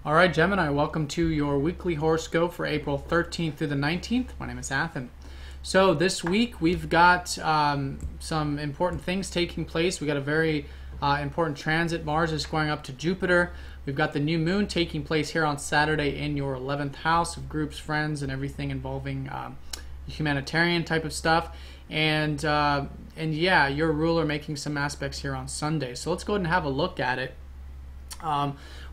All right, Gemini, welcome to your weekly horoscope for April 13th through the 19th. My name is Athen. So this week we've got some important things taking place. We've got a very important transit. Mars is going up to Jupiter. We've got the new moon taking place here on Saturday in your 11th house of groups, friends, and everything involving humanitarian type of stuff. And yeah, your ruler making some aspects here on Sunday. So let's go ahead and have a look at it.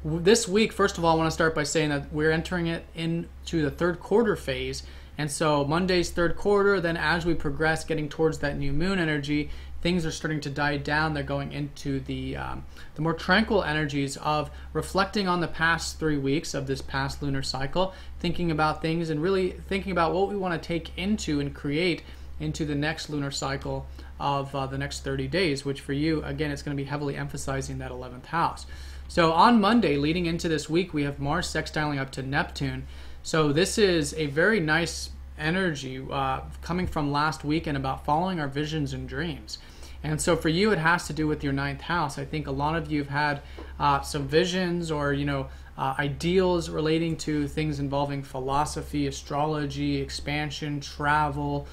This week, first of all, I want to start by saying that we're entering it into the third quarter phase. And so Monday's third quarter, then as we progress getting towards that new moon energy, things are starting to die down. They're going into the more tranquil energies of reflecting on the past 3 weeks of this past lunar cycle, thinking about things and really thinking about what we want to take into and create into the next lunar cycle of the next 30 days, which for you, again, it's going to be heavily emphasizing that 11th house. So on Monday, leading into this week, we have Mars sextiling up to Neptune. So this is a very nice energy coming from last weekend about following our visions and dreams. And so for you, it has to do with your 9th house. I think a lot of you have had some visions or, ideals relating to things involving philosophy, astrology, expansion, travel,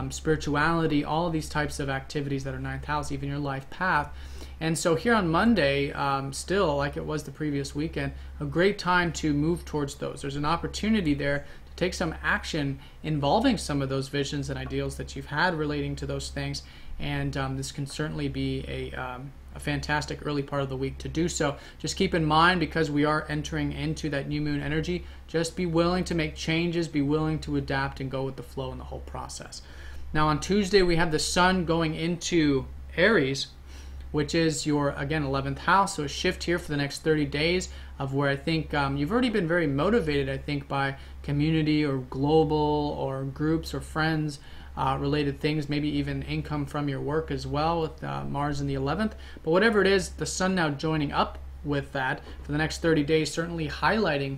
spirituality, all of these types of activities that are 9th house, even your life path. And so here on Monday, still like it was the previous weekend, a great time to move towards those. There's an opportunity there to take some action involving some of those visions and ideals that you've had relating to those things. And this can certainly be a fantastic early part of the week to do so. Just keep in mind, because we are entering into that new moon energy, just be willing to make changes, be willing to adapt and go with the flow in the whole process. Now on Tuesday, we have the sun going into Aries, which is your, again, 11th house. So a shift here for the next 30 days of where I think you've already been very motivated, I think, by community or global or groups or friends related things, maybe even income from your work as well with Mars in the 11th. But whatever it is, the sun now joining up with that for the next 30 days, certainly highlighting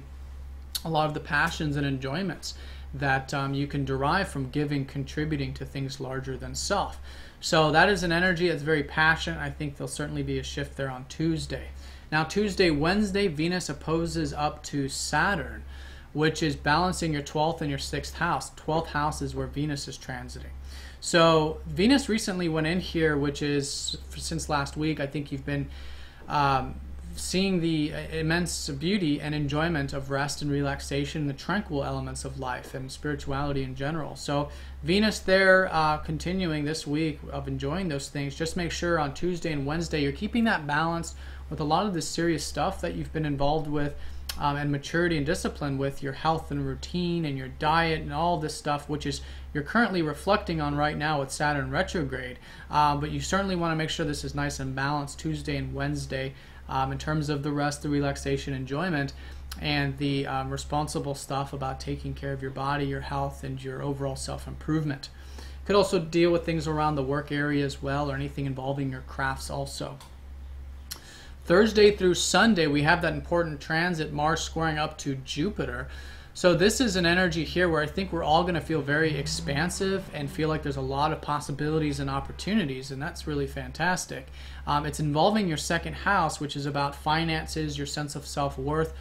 a lot of the passions and enjoyments that you can derive from giving, contributing to things larger than self. So that is an energy that's very passionate. I think there'll certainly be a shift there on Tuesday. Now Tuesday, Wednesday, Venus opposes up to Saturn, which is balancing your 12th and your 6th house. 12th house is where Venus is transiting. So Venus recently went in here, which is, since last week, I think you've been seeing the immense beauty and enjoyment of rest and relaxation, the tranquil elements of life and spirituality in general. So Venus there continuing this week of enjoying those things. Just make sure on Tuesday and Wednesday you're keeping that balance with a lot of the serious stuff that you've been involved with and maturity and discipline with your health and routine and your diet and all this stuff, which is you're currently reflecting on right now with Saturn retrograde. But you certainly want to make sure this is nice and balanced Tuesday and Wednesday in terms of the rest, the relaxation, enjoyment, and the responsible stuff about taking care of your body, your health, and your overall self-improvement. Could also deal with things around the work area as well, or anything involving your crafts also. Thursday through Sunday, we have that important transit, Mars squaring up to Jupiter. So this is an energy here where I think we're all going to feel very expansive and feel like there's a lot of possibilities and opportunities, and that's really fantastic. It's involving your 2nd house, which is about finances, your sense of self-worth,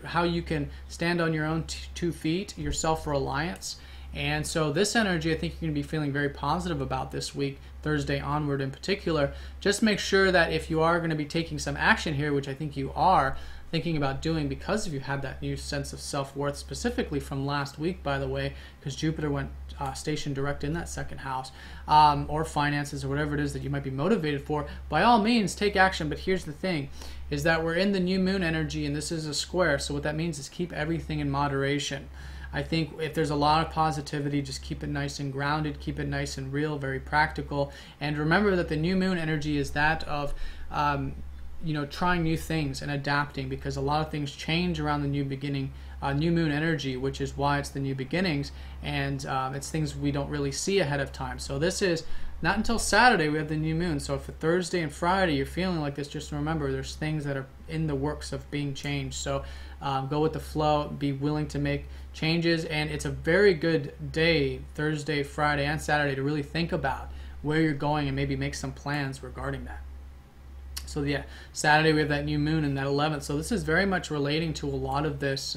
how you can stand on your own 2 feet, your self-reliance. And so this energy, I think you're going to be feeling very positive about this week, Thursday onward in particular. Just make sure that if you are going to be taking some action here, which I think you are thinking about doing because you had that new sense of self-worth, specifically from last week, by the way, because Jupiter went stationed direct in that 2nd house, or finances or whatever it is that you might be motivated for, by all means take action. But here's the thing, is that we're in the new moon energy and this is a square. So what that means is keep everything in moderation. I think if there's a lot of positivity, just keep it nice and grounded, keep it nice and real, very practical. And remember that the new moon energy is that of trying new things and adapting, because a lot of things change around the new beginning, new moon energy, which is why it's the new beginnings, and it's things we don't really see ahead of time. So this is not until Saturday we have the new moon. So for Thursday and Friday you're feeling like this, just remember there's things that are in the works of being changed. So go with the flow, be willing to make changes, and it's a very good day, Thursday, Friday, and Saturday, to really think about where you're going and maybe make some plans regarding that. So yeah, Saturday we have that new moon and that 11th. So this is very much relating to a lot of this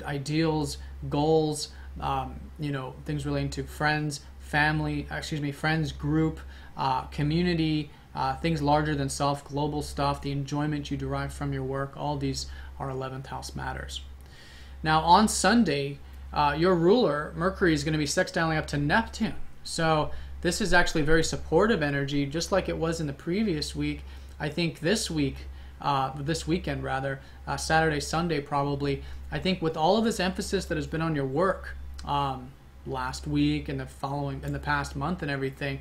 ideals, goals, things relating to friends, family, friends, group, community, things larger than self, global stuff, the enjoyment you derive from your work. All these are 11th house matters. Now on Sunday, your ruler, Mercury, is going to be sextiling up to Neptune. So this is actually very supportive energy, just like it was in the previous week. I think this weekend rather, Saturday, Sunday probably, I think with all of this emphasis that has been on your work last week and the past month and everything,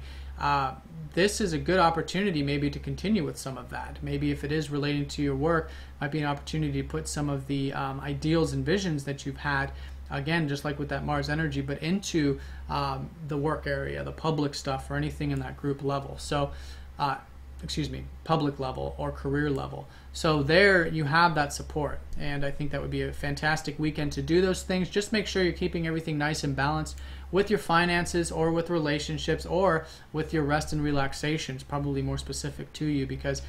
this is a good opportunity maybe to continue with some of that. Maybe if it is relating to your work, might be an opportunity to put some of the ideals and visions that you've had, again, just like with that Mars energy, but into the work area, the public stuff, or anything in that group level. So, public level or career level. So there you have that support, and I think that would be a fantastic weekend to do those things. Just make sure you're keeping everything nice and balanced with your finances or with relationships or with your rest and relaxation. It's probably more specific to you, because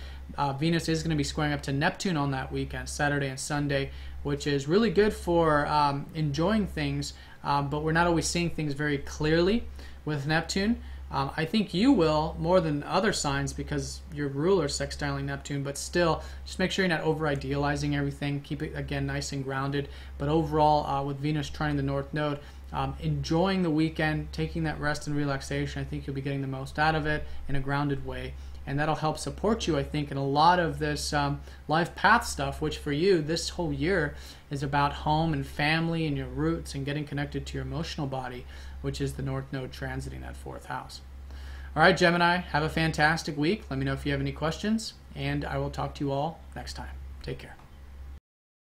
Venus is going to be squaring up to Neptune on that weekend, Saturday and Sunday, which is really good for enjoying things, but we're not always seeing things very clearly with Neptune. I think you will more than other signs because your ruler is sextiling Neptune, but still, just make sure you're not over-idealizing everything. Keep it, again, nice and grounded. But overall, with Venus trining the North Node, enjoying the weekend, taking that rest and relaxation, I think you'll be getting the most out of it in a grounded way. And that'll help support you, I think, in a lot of this life path stuff, which for you, this whole year is about home and family and your roots and getting connected to your emotional body, which is the North Node transiting that 4th house. All right, Gemini, have a fantastic week. Let me know if you have any questions, and I will talk to you all next time. Take care.